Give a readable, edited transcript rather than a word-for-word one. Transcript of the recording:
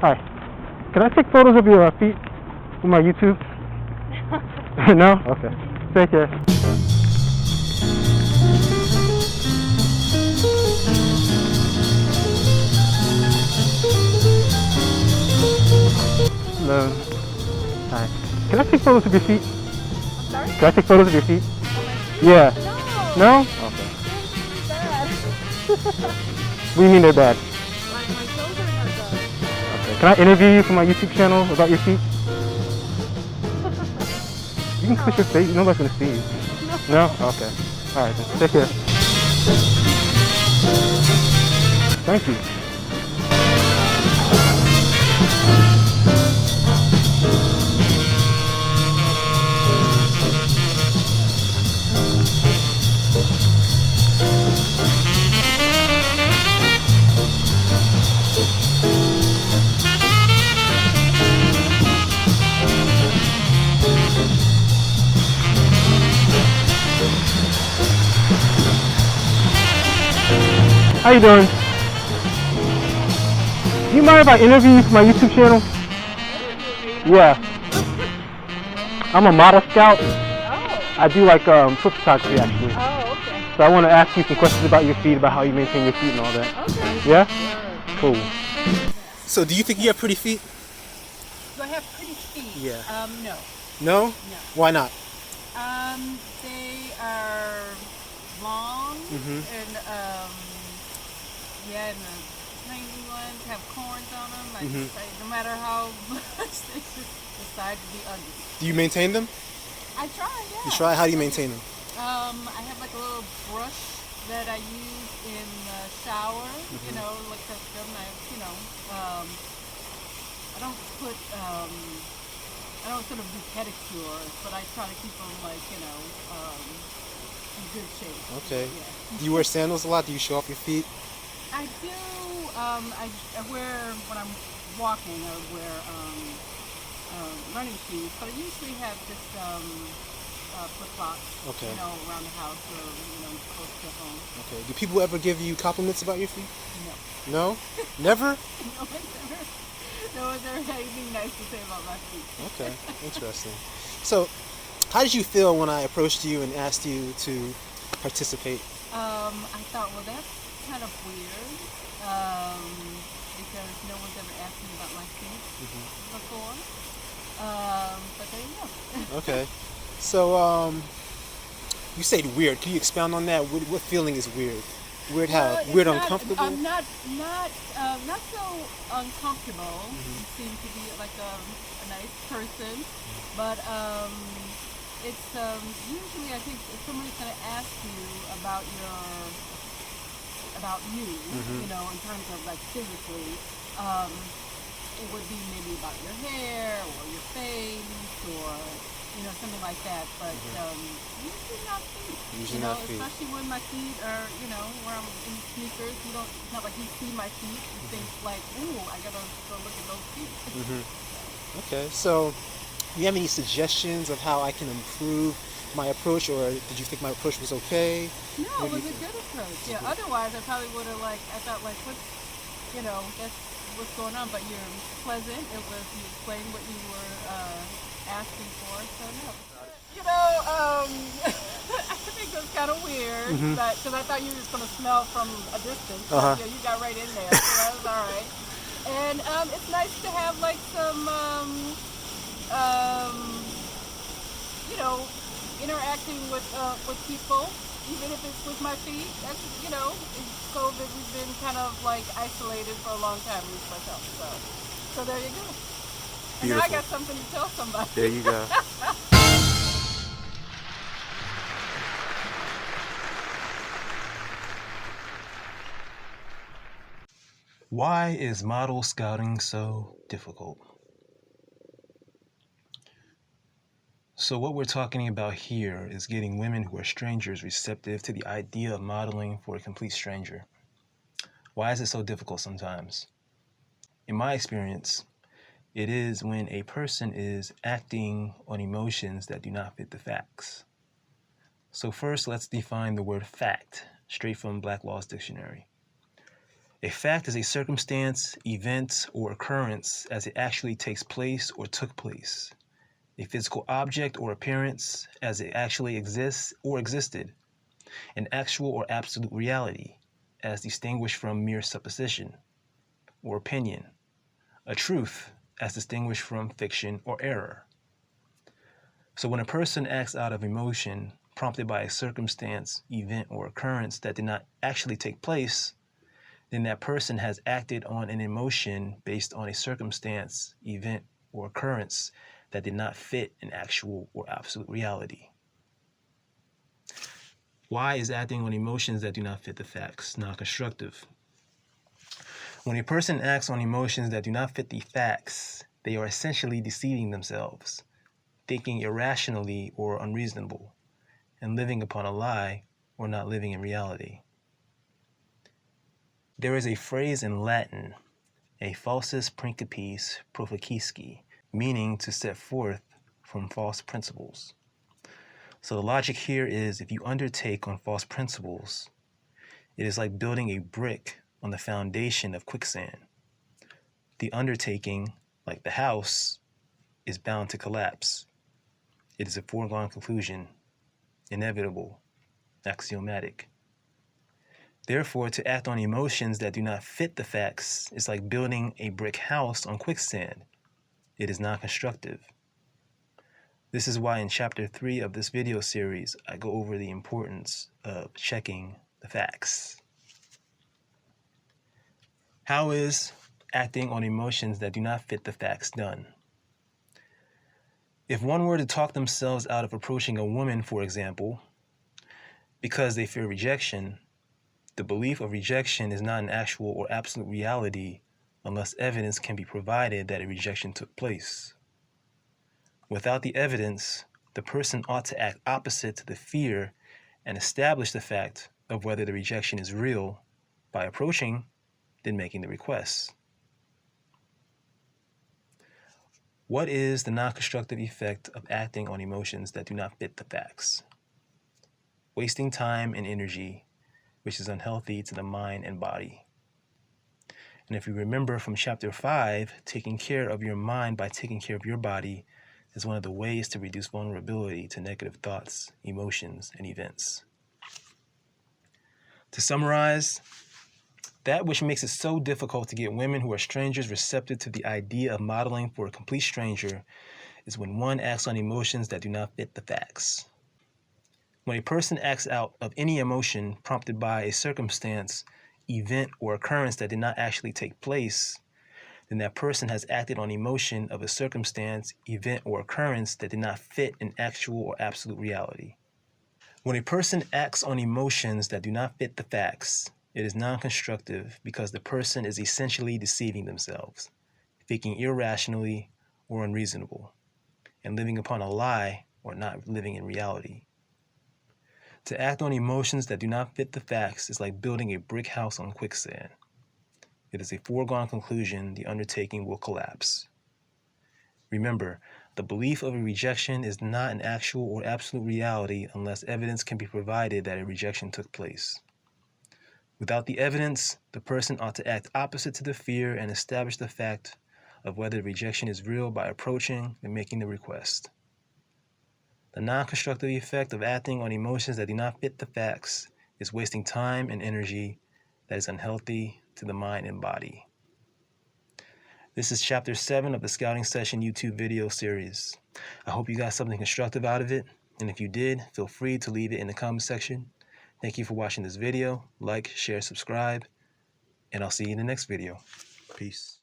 Hi. Can I take photos of your feet for my YouTube? No? Okay. Take care. Hello. Hi. Can I take photos of your feet? I'm sorry? Can I take photos of your feet? Oh, my feet? Yeah. No. No? Okay. Bad. What do you mean they're bad? Like my toes are not done. Okay. Can I interview you for my YouTube channel about your feet? You can push your face. Nobody's gonna see you. No? Okay. All right then. Take care. Thank you. How you doing? Do you mind if I interview you for my YouTube channel? Yeah. I'm a model scout. Oh. I do like foot photography actually. Oh, okay. So I want to ask you some questions about your feet, about how you maintain your feet and all that. Okay. Yeah? Sure. Cool. So do you think you have pretty feet? Do I have pretty feet? Yeah. No. No? No. Why not? They are long and and the tiny ones have corns on them. No matter how much they just decide to be ugly. Do you maintain them? I try, yeah. You try? How do you maintain them? I have like a little brush that I use in the shower. You know, like them. I don't put I don't sort of do pedicures, but I try to keep them like in good shape. Okay. Yeah. Do you wear sandals a lot? Do you show off your feet? I do. I wear when I'm walking. I wear running shoes, but I usually have just flip-flops. Okay. You know, around the house or close to home. Okay. Do people ever give you compliments about your feet? No. No? Never? No one's ever had anything nice to say about my feet. Okay. Interesting. So, how did you feel when I approached you and asked you to participate? I thought, well, that's kind of weird because no one's ever asked me about my feet before. But there you go. Okay. So, you said weird. Can you expound on that? What feeling is weird? Weird how? Well, Weird not, uncomfortable? Not so uncomfortable. You seem to be like a nice person, but it's usually I think if somebody's going to ask you about you, you know, in terms of like physically, it would be maybe about your hair or your face or something like that, but usually not feet. Usually not feet. Especially when my feet are, where I'm in sneakers. It's not like you see my feet and think like, ooh, I gotta go look at those feet. Okay, so do you have any suggestions of how I can improve my approach, or did you think my approach was okay? No, it was a good approach. Yeah, otherwise I probably would have I thought that's what's going on, but you're pleasant. You explained what you were asking for, so no. I think it was kind of weird, because I thought you were just going to smell from a distance. But, you got right in there, so that was all right. And it's nice to have like some, interacting with people, even if it's with my feet. That's in COVID we've been kind of like isolated for a long time with myself. So there you go. And now I got something to tell somebody. There you go. Why is model scouting so difficult? So what we're talking about here is getting women who are strangers receptive to the idea of modeling for a complete stranger. Why is it so difficult sometimes? In my experience, it is when a person is acting on emotions that do not fit the facts. So first, let's define the word fact, straight from Black Law's dictionary. A fact is a circumstance, event, or occurrence as it actually takes place or took place. A physical object or appearance as it actually exists or existed. An actual or absolute reality as distinguished from mere supposition or opinion. A truth as distinguished from fiction or error. So when a person acts out of emotion prompted by a circumstance, event, or occurrence that did not actually take place, then that person has acted on an emotion based on a circumstance, event, or occurrence that did not fit an actual or absolute reality. Why is acting on emotions that do not fit the facts non-constructive? When a person acts on emotions that do not fit the facts, they are essentially deceiving themselves, thinking irrationally or unreasonable, and living upon a lie or not living in reality. There is a phrase in Latin, a falsus principiis proficisci, meaning to set forth from false principles. So the logic here is if you undertake on false principles, it is like building a brick on the foundation of quicksand. The undertaking, like the house, is bound to collapse. It is a foregone conclusion, inevitable, axiomatic. Therefore, to act on emotions that do not fit the facts is like building a brick house on quicksand. It is not constructive. This is why in Chapter 3 of this video series, I go over the importance of checking the facts. How is acting on emotions that do not fit the facts done? If one were to talk themselves out of approaching a woman, for example, because they fear rejection, the belief of rejection is not an actual or absolute reality unless evidence can be provided that a rejection took place. Without the evidence, the person ought to act opposite to the fear and establish the fact of whether the rejection is real by approaching, then making the request. What is the non-constructive effect of acting on emotions that do not fit the facts? Wasting time and energy, which is unhealthy to the mind and body. And if you remember from Chapter 5, taking care of your mind by taking care of your body is one of the ways to reduce vulnerability to negative thoughts, emotions, and events. To summarize, that which makes it so difficult to get women who are strangers receptive to the idea of modeling for a complete stranger is when one acts on emotions that do not fit the facts. When a person acts out of any emotion prompted by a circumstance, event, or occurrence that did not actually take place, then that person has acted on emotion of a circumstance, event, or occurrence that did not fit an actual or absolute reality. When a person acts on emotions that do not fit the facts, it is non-constructive because the person is essentially deceiving themselves, thinking irrationally or unreasonable, and living upon a lie or not living in reality. To act on emotions that do not fit the facts is like building a brick house on quicksand. It is a foregone conclusion the undertaking will collapse. Remember, the belief of a rejection is not an actual or absolute reality unless evidence can be provided that a rejection took place. Without the evidence, the person ought to act opposite to the fear and establish the fact of whether the rejection is real by approaching and making the request. The non-constructive effect of acting on emotions that do not fit the facts is wasting time and energy that is unhealthy to the mind and body. This is Chapter 7 of the Scouting Session YouTube video series. I hope you got something constructive out of it, and if you did, feel free to leave it in the comment section. Thank you for watching this video. Like, share, subscribe, and I'll see you in the next video. Peace.